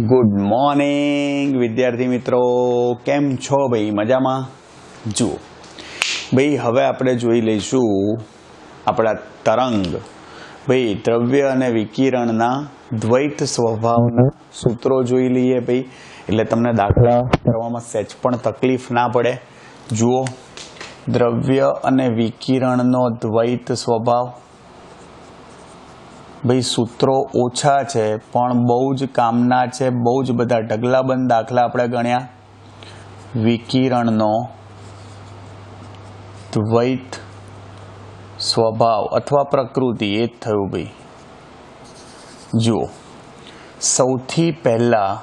Good morning વિદ્યાર્થી મિત્રો, કેમ છો ભાઈ? મજામાં? જુઓ ભાઈ, હવે આપણે જોઈ લઈશું આપણા તરંગ ભાઈ દ્રવ્ય અને વિકિરણના દ્વૈત સ્વભાવના સૂત્રો જોઈ લઈએ ભાઈ, એટલે તમને દાખલા કરવામાં સહેજ પણ તકલીફ ના પડે. જુઓ, દ્રવ્ય અને વિકિરણનો દ્વૈત સ્વભાવ ભાઈ, સૂત્રો ઓછા છે પણ બહુ જ કામના છે. બહુ જ બધા ઢગલાબંધ દાખલા આપણે ગણ્યા. વિકિરણનો દ્વૈત સ્વભાવ અથવા પ્રકૃતિ, એ જ થયું ભાઈ. જુઓ, સૌથી પહેલા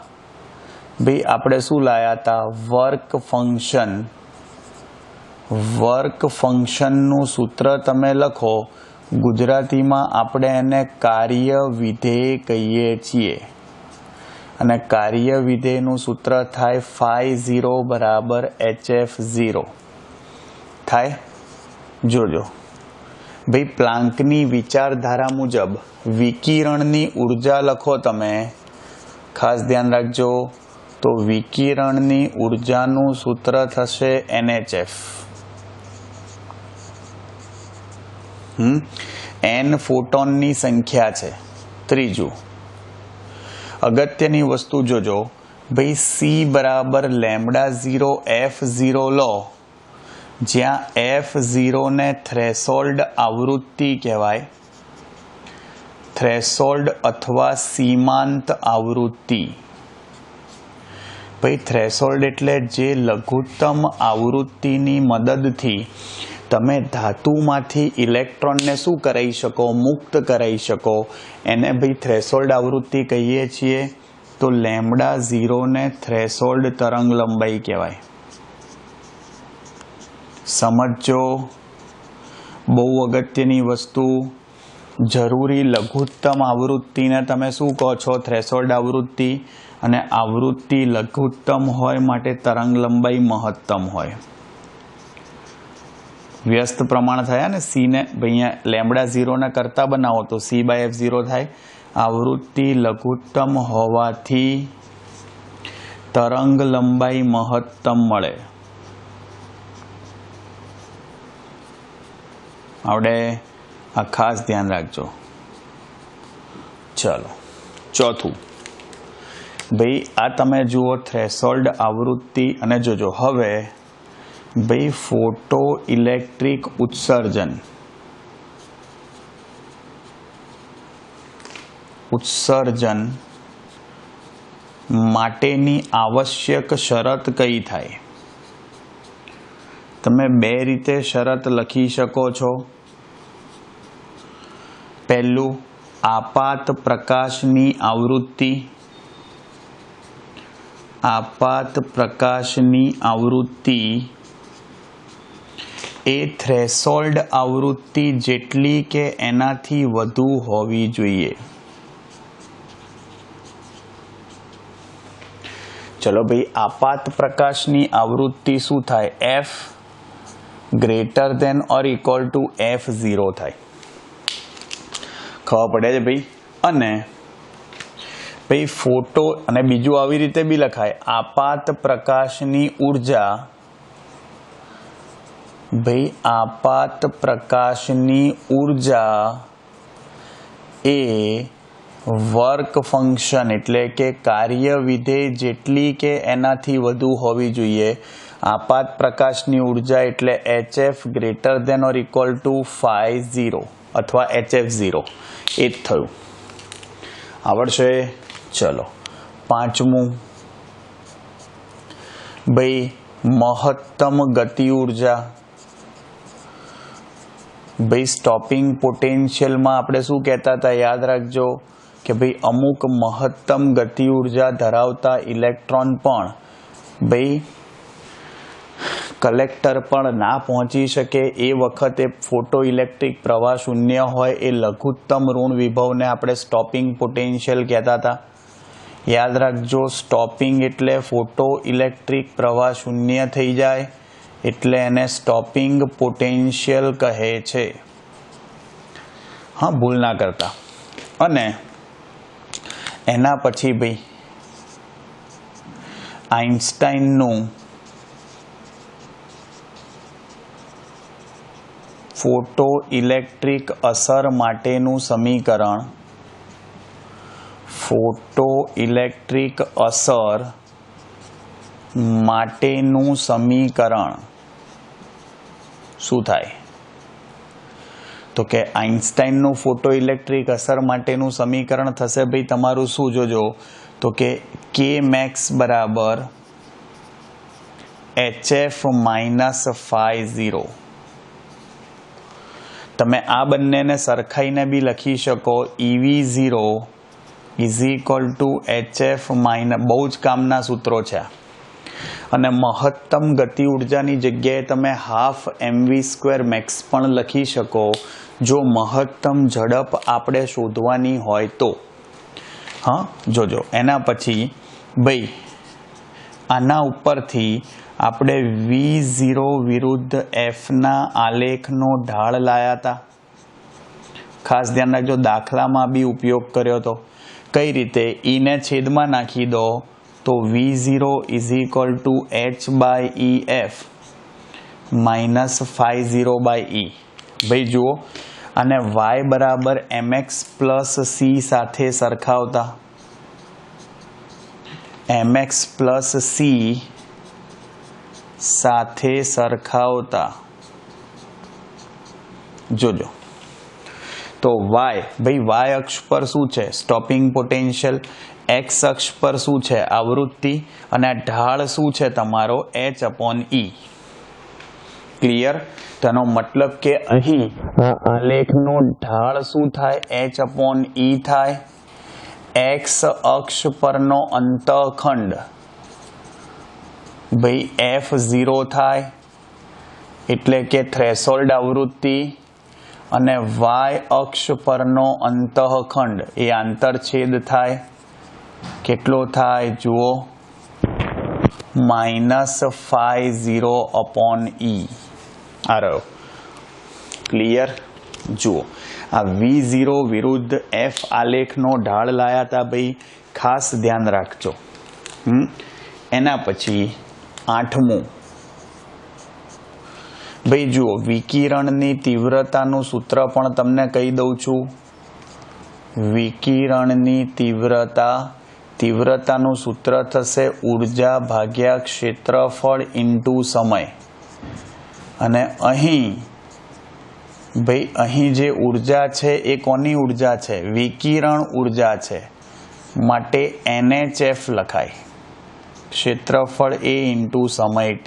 ભાઈ આપણે શું લાયા હતા? Work function. વર્ક ફંક્શનનું સૂત્ર તમે લખો. ગુજરાતીમાં આપણે એને કાર્ય વિધેય કહીએ છીએ, અને કાર્ય વિધેયનું સૂત્ર થાય φ0 બરાબર hf0 થાય. જોજો ભાઈ, પ્લાન્કની વિચારધારા મુજબ વિકિરણની ઉર્જા લખો તમે, ખાસ ધ્યાન રાખજો. તો વિકિરણની ઉર્જાનું સૂત્ર થશે NHF. n ફોટોનની સંખ્યા છે. ત્રીજું અગત્યની વસ્તુ જોજો ભાઈ, c બરાબર λ0 f0 લો, જ્યાં f0 ને થ્રેશોલ્ડ આવૃત્તિ કહેવાય, થ્રેશોલ્ડ અથવા સીમાંત આવૃત્તિ. ભાઈ થ્રેશોલ્ડ એટલે જે લઘુત્તમ આવૃત્તિની મદદથી તમે ધાતુમાંથી ઇલેક્ટ્રોનને શું કરાવી શકો? મુક્ત કરાવી શકો. એને ભાઈ થ્રેશોલ્ડ આવૃત્તિ કહીએ છીએ. તો λ0 ને થ્રેશોલ્ડ તરંગ લંબાઈ કહેવાય. સમજો, બહુ અગત્યની વસ્તુ. જરૂરી લઘુત્તમ આવૃત્તિને તમે શું કહો છો? થ્રેશોલ્ડ આવૃત્તિ. અને આવૃત્તિ લઘુત્તમ હોય માટે તરંગ લંબાઈ મહત્તમ હોય. વ્યસ્ત પ્રમાણ થયા ને, સી ને અહીંયા λ0 ને કરતા બનાવો તો c/f0 થાય. આવૃત્તિ લઘુત્તમ હોવાથી તરંગ લંબાઈ મહત્તમ મળે. આવડે? આ ખાસ ધ્યાન રાખજો. ચલો, ચોથું ભાઈ, આ તમે જુઓ થ્રેશોલ્ડ આવૃત્તિ. અને જોજો હવે ભાઈ, ફોટો ઇલેક્ટ્રિક ઉત્સર્જન. ઉત્સર્જન માટેની આવશ્યક શરત કઈ થાય? તમે બે રીતે શરત લખી શકો છો. પહેલું, આપાત પ્રકાશની આવૃત્તિ. આપાત પ્રકાશની આવૃત્તિ એ થ્રેશોલ્ડ આવૃત્તિ જેટલી કે એનાથી વધુ હોવી જોઈએ. ચલો ભાઈ, આપાત પ્રકાશની આવૃત્તિ શું થાય? f greater than or equal to f0 થાય. ખબર પડે છે ભાઈ? અને ભાઈ ફોટો, અને બીજું આવી રીતે બી લખાય, આપાત પ્રકાશની ઉર્જા. ભાઈ આપાત પ્રકાશની ઉર્જા એ વર્ક ફંક્શન એટલે કે કાર્ય વિધેય જેટલી કે એનાથી વધુ હોવી જોઈએ. આપાત પ્રકાશની ઉર્જા એટલે hf greater than or equal to φ0 અથવા hf0. એ જ થયું. આવડશે? ચલો, પાંચમું ભાઈ, મહત્તમ ગતિ ઉર્જા. ભાઈ સ્ટોપિંગ પોટેન્શિયલમાં આપણે શું કહેતા હતા? યાદ રાખજો કે ભાઈ અમુક મહત્તમ ગતિ ઉર્જા ધરાવતા ઇલેક્ટ્રોન પણ ભાઈ કલેક્ટર પણ ના પહોંચી શકે. એ વખતે ફોટો ઇલેક્ટ્રિક પ્રવાહ શૂન્ય હોય એ લઘુત્તમ ઋણ વિભવને આપણે સ્ટોપિંગ પોટેન્શિયલ કહેતા હતા. યાદ રાખજો, સ્ટોપિંગ એટલે ફોટો ઇલેક્ટ્રિક પ્રવાહ શૂન્ય થઈ જાય એટલે એને સ્ટોપિંગ પોટેન્શિયલ કહે છે. હા, ભૂલ ના કરતા. અને એના પછી ભાઈ આઇન્સ્ટાઈનનું ફોટો ઇલેક્ટ્રિક અસર માટેનું સમીકરણ, ફોટો ઇલેક્ટ્રિક અસર માટેનું સમીકરણ શું થાય? તો કે આઇન્સ્ટાઈનનું ફોટો ઇલેક્ટ્રિક અસર માટેનું સમીકરણ થશે ભાઈ તમારું શું? જોજો તો કે કે મેક્સ બરાબર HF -φ0. તમે આ બંનેને સરખાઈને બી લખી શકો EV0 = HF બહુ જ કામના સૂત્રો છે. અને મહત્તમ ગતિ ઉર્જાની જગ્યાએ તમે ½ mv² મેક્સ પણ લખી શકો જો મહત્તમ ઝડપ આપણે શોધવાની હોય તો. હા જોજો એના પછી ભાઈ આના ઉપરથી આપણે V0 વિરુદ્ધ Fના આલેખનો ઢાળ લાયા હતા. ખાસ ધ્યાન રાખજો, દાખલામાં બી ઉપયોગ કર્યો હતો. કઈ રીતે? ને છેદમાં નાખી દો તો V0 = H/EF -φ0/E. ભાઈ જુઓ અને y બરાબર mx + c સાથે સરખાવતા, mx + c સાથે સરખાવતા જોજો તો y ભાઈ y અક્ષ પર શું છે? Stopping potential. x અક્ષ પર શું છે? આવૃત્તિ. અને ઢાળ શું છે તમારો? H/E. ક્લિયર? તેનો મતલબ કે અહીં આ આલેખનો ઢાળ શું થાય? H/E થાય. x અક્ષ પરનો અંતઃખંડ ભાઈ F0 થાય એટલે કે થ્રેશોલ્ડ આવૃત્તિ. અને y અક્ષ પરનો અંતઃખંડ એ આંતરછેદ થાય. કેટલો થાય? જુઓ -φ0/E આ રહ્યો. ક્લિયર? જુઓ આ V0 વિરુદ્ધ F આલેખનો ઢાળ લાયા હતા ભાઈ, ખાસ ધ્યાન રાખજો. એના પછી 8મું ભાઈ જુઓ વિકિરણની તીવ્રતાનું સૂત્ર પણ તમને કહી દઉં છું. વિકિરણની તીવ્રતાનું સૂત્ર થશે ઉર્જા ભાગ્યા ક્ષેત્રફળ * સમય. અને અહીં ભાઈ અહીં જે ઉર્જા છે એ કોની ઉર્જા છે? વિકિરણ ઉર્જા છે. માટે NHF લખાય. ક્ષેત્રફળ A * સમય T.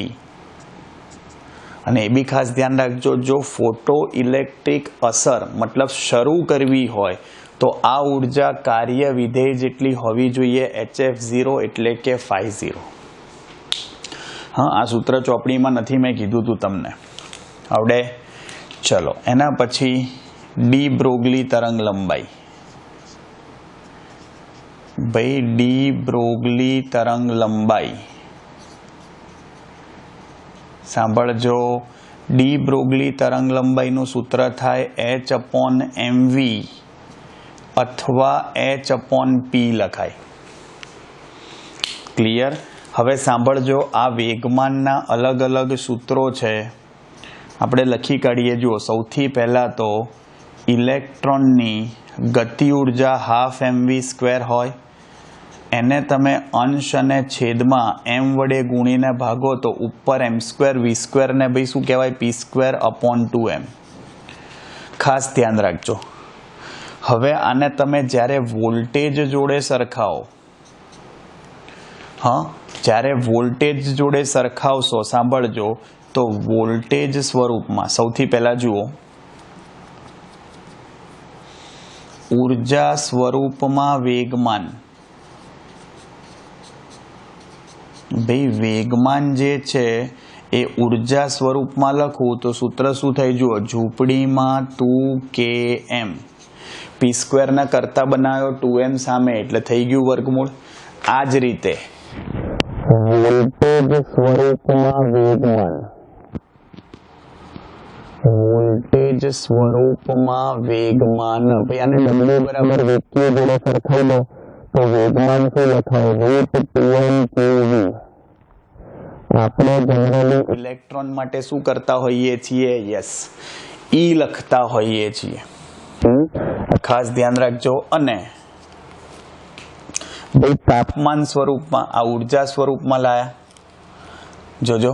અને એ બી ખાસ ધ્યાન રાખજો, જો ફોટો ઇલેક્ટ્રિક અસર મતલબ શરૂ કરવી હોય તો આ ઉર્જા કાર્ય વિધેય જેટલી હોવી જોઈએ, HF0 એટલે કે φ0. હા આ સૂત્ર ચોપડીમાં નથી, મેં કીધું તું તમને. આવડે? ચલો એના પછી ડી બ્રોગલી તરંગ લંબાઈ. ભાઈ ડી બ્રોગલી તરંગ લંબાઈ સાંભળજો. ડી બ્રોગલી તરંગ લંબાઈનું સૂત્ર થાય H/mv અથવા H/p લખાય. ક્લિયર? હવે સાંભળજો, આ વેગમાનના અલગ અલગ સૂત્રો છે, આપણે લખી કાઢીએ. જુઓ સૌથી પહેલાં તો ઇલેક્ટ્રોનની ગતિ ઉર્જા ½mv² હોય, એને તમે અંશ અને છેદમાં m વડે ગુણીને ભાગો તો ઉપર m² v² ને ભાઈ શું કહેવાય? p²/2m. ખાસ ધ્યાન રાખજો. હવે આને તમે જ્યારે વોલ્ટેજ જોડે સરખાવો, હા જ્યારે વોલ્ટેજ જોડે સરખાવશો સાંભળજો, તો વોલ્ટેજ સ્વરૂપમાં સૌથી પહેલા જુઓ ઉર્જા સ્વરૂપમાં વેગમાન. ભાઈ વેગમાન જે છે એ ઉર્જા સ્વરૂપમાં લખવું તો સૂત્ર શું થાય? જુઓ ઝૂંપડીમાં 2km. p² ના કરતા બનાવ્યો 2m સામે એટલે થઈ ગયું વર્ગમૂળ. આ જ રીતે વોલ્ટેજ સ્વરૂપમાં વેગમાન, વોલ્ટેજ વોલ્ટેજ સ્વરૂપમાં વેગમાન. ભાઈ આને w બરાબર વેક્યુ જોડે સરખાઈ લો તો વેગમાન શું લખાય? √2m/v. આપણે જનરલી ઇલેક્ટ્રોન માટે શું કરતા હોઈએ છીએ? યસ, E લખતા હોઈએ છીએ. ખાસ ધ્યાન રાખજો. અને ભાઈ તાપમાન સ્વરૂપમાં આ ઉર્જા સ્વરૂપમાં લાયા જોજો.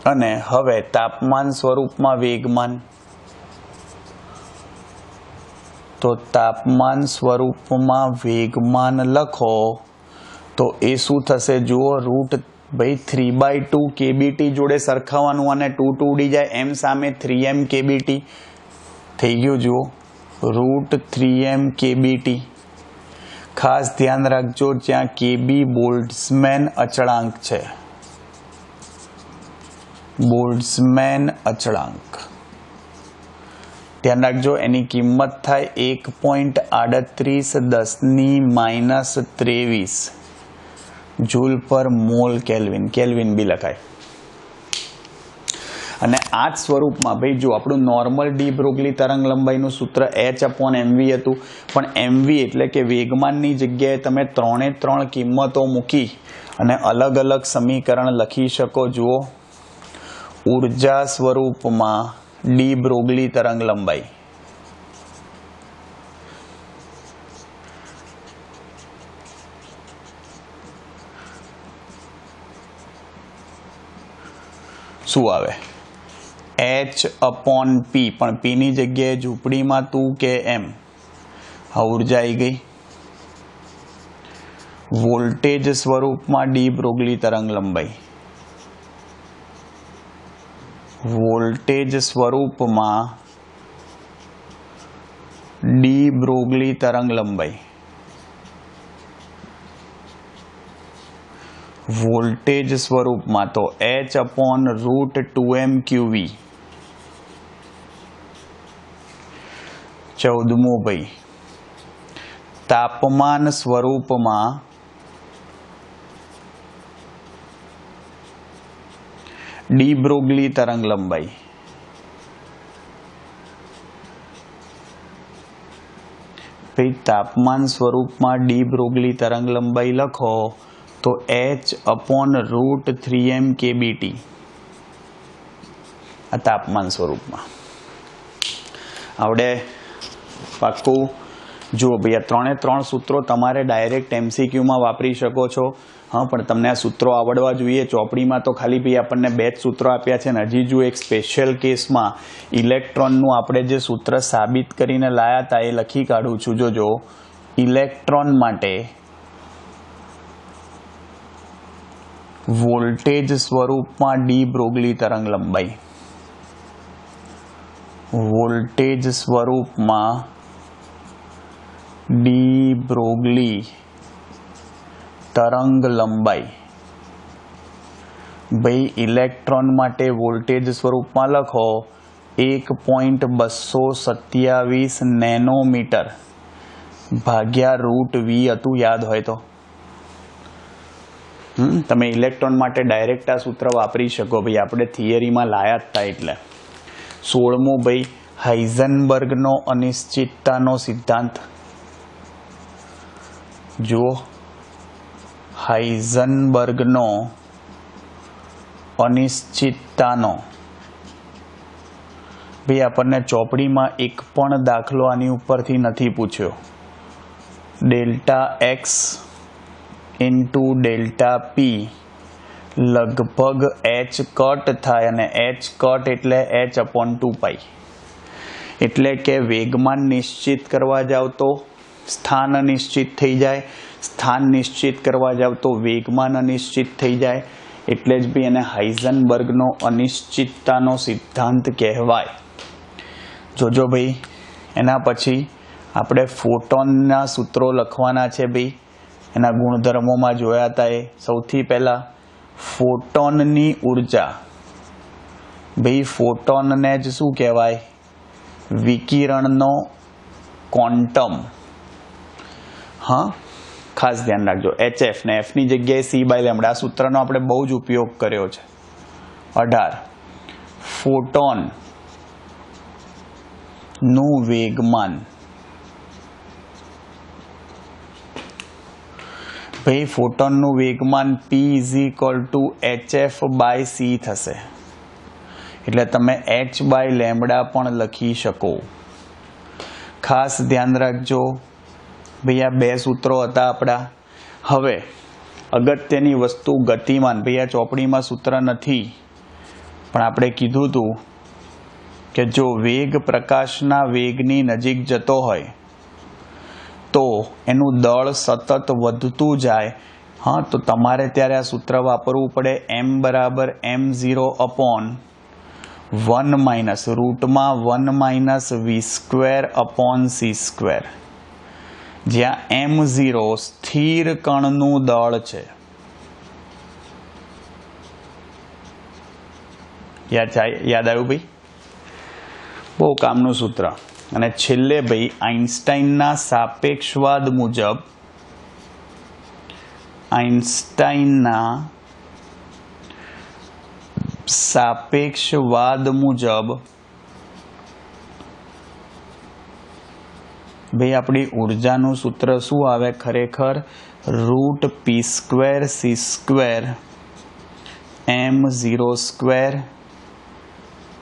અને હવે તાપમાન સ્વરૂપમાં વેગમાન, તો તાપમાન સ્વરૂપમાં વેગમાન લખો તો એ શું થશે? જુઓ, ભાઈ 3/2 kBt જોડે સરખાવવાનું અને 2 ઉડી જાય, m સામે 3m kBt થઈ ગયું. જુઓ, √3m kBt. ખાસ ધ્યાન રાખજો, જ્યાં kb બોલ્ટ્ઝમેન અચળાંક છે. બોલ્ટ્ઝમેન અચળાંક ધ્યાન રાખજો, એની કિંમત થાય 1.3810⁻23 જૂલ પર મોલ કેલ્વિન. કેલ્વિન બી લખાય. અને આ જ સ્વરૂપમાં ભાઈ જો આપણું નોર્મલ ડી બ્રોગલી તરંગ લંબાઈનું સૂત્ર h/mv હતું, પણ mv એટલે કે વેગમાનની જગ્યાએ તમે 3 કિંમતો મૂકી અને અલગ અલગ સમીકરણ લખી શકો. જુઓ, ઉર્જા સ્વરૂપમાં ડી બ્રોગલી તરંગ લંબાઈ, શું આવે? h/p. પણ p ની જગ્યાએ ઝૂંપડીમાં તું કે m. આ ઉર્જા આવી ગઈ. વોલ્ટેજ સ્વરૂપમાં ડી બ્રોગલી તરંગ લંબાઈ, વોલ્ટેજ સ્વરૂપમાં ડી બ્રોગલી તરંગ લંબાઈ, વોલ્ટેજ સ્વરૂપમાં તો h/√2m/qv. 14મું ભાઈ તાપમાન સ્વરૂપમાં ડી બ્રોગલી તરંગ લંબાઈ, ભાઈ તાપમાન સ્વરૂપમાં ડી બ્રોગલી તરંગ લંબાઈ લખો તો h/√3m kBt. આ તાપમાન સ્વરૂપમાં આવડે પાક્કું? જુઓ ભાઈ, આ 3 સૂત્રો તમારે ડાયરેક્ટ MCQમાં વાપરી શકો છો. હા, પણ તમને આ સૂત્રો આવડવા જોઈએ. ચોપડીમાં તો ખાલી ભાઈ આપણને 2 જ સૂત્રો આપ્યા છે ને હજી જો એક સ્પેશિયલ કેસમાં ઇલેક્ટ્રોનનું આપણે જે સૂત્ર સાબિત કરીને લાયા હતા એ લખી કાઢું છું. જોજો, ઇલેક્ટ્રોન માટે વોલ્ટેજ સ્વરૂપમાં ડી બ્રોગલી તરંગ લંબાઈ, વોલ્ટેજ સ્વરૂપમાં ડી બ્રોગલી તરંગ લંબાઈ. ભાઈ ઇલેક્ટ્રોન માટે વોલ્ટેજ સ્વરૂપમાં લખો 1.227 નેનોમીટર ભાગ્યા √v હતું, યાદ હોય તો. તમે ઇલેક્ટ્રોન માટે ડાયરેક્ટ આ સૂત્ર વાપરી શકો. ભાઈ આપણે થિયરીમાં લાયા જ હતા. એટલે 16મું ભાઈ હાઇઝનબર્ગનો અનિશ્ચિતતાનો સિદ્ધાંત. જુઓ, હાઇઝનબર્ગનો અનિશ્ચિતતાનો. ભાઈ આપણને ચોપડીમાં એક પણ દાખલો આની ઉપરથી નથી પૂછ્યો. Δx × Δp લગભગ h કટ થાય અને h કટ એટલે h/2π. એટલે કે વેગમાન નિશ્ચિત કરવા જાવ તો સ્થાન અનિશ્ચિત થઈ જાય, સ્થાન નિશ્ચિત કરવા જાવ તો વેગમાન અનિશ્ચિત થઈ જાય. એટલે જ બી એને હાઇઝનબર્ગનો અનિશ્ચિતતાનો સિદ્ધાંત કહેવાય. જોજો ભાઈ, એના પછી આપણે ફોટોનના સૂત્રો લખવાના છે. ભાઈ એના ગુણધર્મોમાં જોયા હતા. એ સૌથી પહેલાં ફોટોનની ઉર્જા. ભાઈ ફોટોનને જ શું કહેવાય? વિકિરણનો ક્વોન્ટમ. હા, ખાસ ધ્યાન રાખજો. HF ને F ની જગ્યાએ c/λ. આ સૂત્રનો આપણે બહુ જ ઉપયોગ કર્યો છે. 18 ફોટોન નું વેગમાન ભાઈ ફોટોનનું વેગમાન P = hf/c થશે એટલે તમે h/λ પણ લખી શકો. ખાસ ધ્યાન રાખજો ભાઈ આ બે સૂત્રો હતા આપણા. હવે અગત્યની વસ્તુ ગતિમાન. ભાઈ આ ચોપડીમાં સૂત્ર નથી પણ આપણે કીધું હતું કે જો વેગ પ્રકાશના વેગની નજીક જતો હોય તો એનું દળ સતત વધતું જાય. હા, તો તમારે ત્યારે આ સૂત્ર વાપરવું પડે. m = m0/1 √1 - v²/c², જ્યાં m0 સ્થિર કણનું દળ છે. યાદ આવ્યું ભાઈ? બહુ કામનું સૂત્ર. અને છેલ્લે ભાઈ આઇન્સ્ટાઈનના સાપેક્ષવાદ મુજબ ભાઈ આપણી ઉર્જાનું સૂત્ર શું આવે ખરેખર? √p²c² m02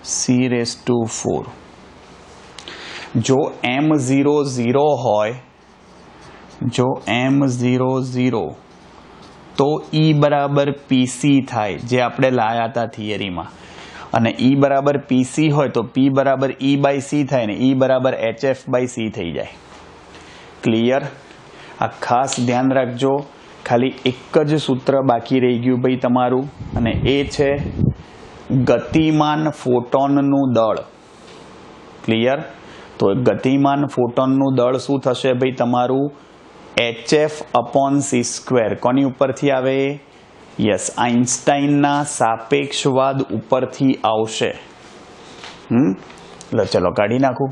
c⁴. જો m00 હોય, જો m00 તો E = PC થાય, જે આપણે લાયા હતા થિયરીમાં. અને E = PC હોય તો P = E/c થાય ને E = hf/c થઈ જાય. ક્લિયર? આ ખાસ ધ્યાન રાખજો. ખાલી એક જ સૂત્ર બાકી રહી ગયું ભાઈ તમારું, અને એ છે ગતિમાન ફોટોનનું દળ. ક્લિયર? તો ગતિમાન ફોટોનનું દળ શું થશે ભાઈ તમારું? hf/c². કોની ઉપરથી આવે? યસ, આઇન્સ્ટાઈનના સાપેક્ષવાદ ઉપરથી આવશે. ચલો કાઢી નાખું.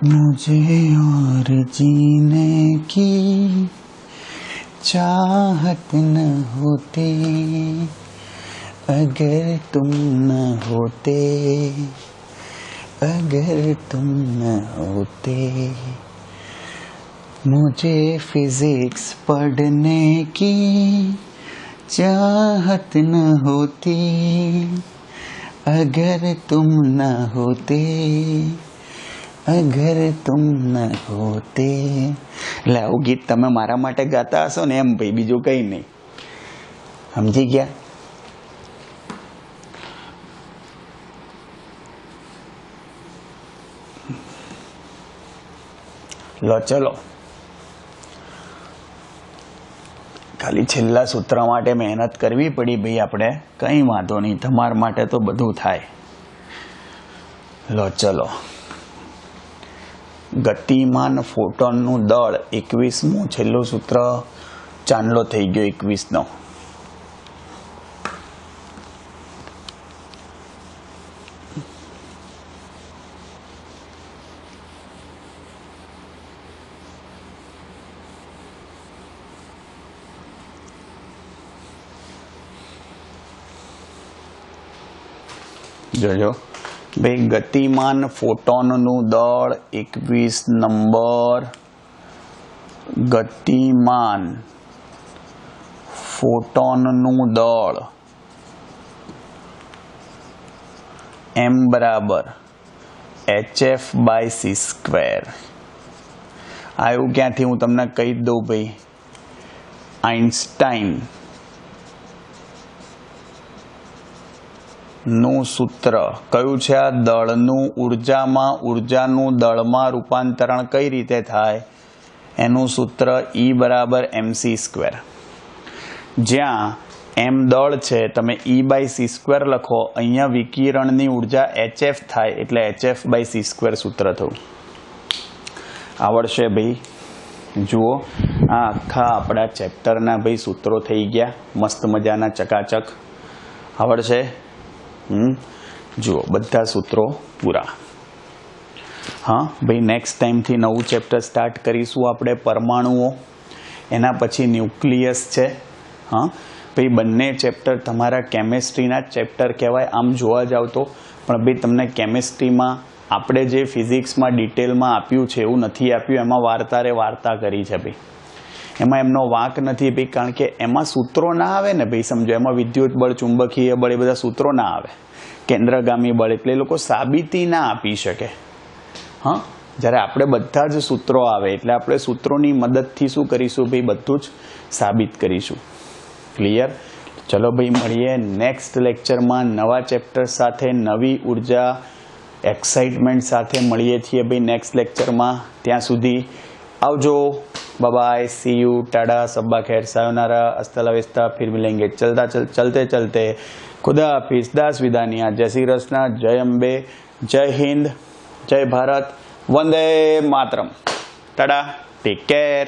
मुझे और जीने की चाहत न होती अगर तुम न होते, अगर तुम न होते. मुझे फिजिक्स पढ़ने की चाहत न होती अगर तुम न होते, અગર તુમ ન હોતે. એટલે આવું ગીત તમે મારા માટે ગાતા હશો ને એમ ભાઈ, બીજું કંઈ નહીં. સમજી ગયા? લો ચલો, ખાલી છેલ્લા સૂત્ર માટે મહેનત કરવી પડી ભાઈ આપણે. કંઈ વાંધો નહીં, તમારા માટે તો બધું થાય. લો ચલો, ગતિમાન ફોટોનનું દળ 21મું છેલ્લું સૂત્ર ચાંદલો થઈ ગયો 21નો. જોજો ભાઈ, ગતિમાન ફોટોનનું દળ 21 નંબર. ગતિમાન ફોટોનનું દળ m = hf/c². આવ્યું ક્યાંથી? હું તમને કહી દઉં ભાઈ. આઇન્સ્ટાઈન નું સૂત્ર કયું છે? આ દળનું ઉર્જાનું દળમાં રૂપાંતરણ કઈ રીતે થાય એનું સૂત્ર E = mc². જ્યાં m દળ છે તમે E/c² લખો. અહીંયા વિકિરણની ઉર્જા hf થાય એટલે hf/c² સૂત્ર થયું. આવડશે ભાઈ? જુઓ, આ આખા આપણા ચેપ્ટરના ભાઈ સૂત્રો થઈ ગયા મસ્ત મજાના ચકાચક. આવડશે? જુઓ, બધા સૂત્રો પૂરા. હા ભાઈ, નેક્સ્ટ ટાઈમથી નવું ચેપ્ટર સ્ટાર્ટ કરીશું આપણે, પરમાણુઓ. એના પછી ન્યુક્લિયસ છે. હા ભાઈ બંને ચેપ્ટર તમારા કેમેસ્ટ્રીના ચેપ્ટર કહેવાય આમ જોવા જાવ તો, પણ ભાઈ તમને કેમેસ્ટ્રીમાં આપણે જે ફિઝિક્સમાં ડિટેલમાં આપ્યું છે એવું નથી આપ્યું. એમાં વાર્તા કરી છે ભાઈ, એમાં એમનો વાંક નથી ભાઈ, કારણ કે એમાં સૂત્રો ના આવે ને ભાઈ, સમજો. એમાં વિદ્યુત બળ, ચુંબકીય બળ, એ બધા સૂત્રો ના આવે. કેન્દ્રગામી બળ એટલે એ લોકો સાબિતી ના આપી શકે. હા, જ્યારે આપણે બધા જ સૂત્રો આવે એટલે આપણે સૂત્રોની મદદથી શું કરીશું ભાઈ, બધું જ સાબિત કરીશું. ક્લિયર? ચલો ભાઈ, મળીએ નેક્સ્ટ લેક્ચરમાં નવા ચેપ્ટર સાથે, નવી ઉર્જા, એક્સાઇટમેન્ટ સાથે મળીએ છીએ ભાઈ નેક્સ્ટ લેક્ચરમાં. ત્યાં સુધી આવજો. बाय, सी यू, टाटा, सब्बा खैर, सायोनारा, हस्ता ला विस्ता, फिर मिलेंगे चलते चलते. खुदा हाफिज, दास विदानिया, जय श्री कृष्ण, जय अम्बे, जय हिंद, जय भारत, वंदे मातरम. Tata, take care.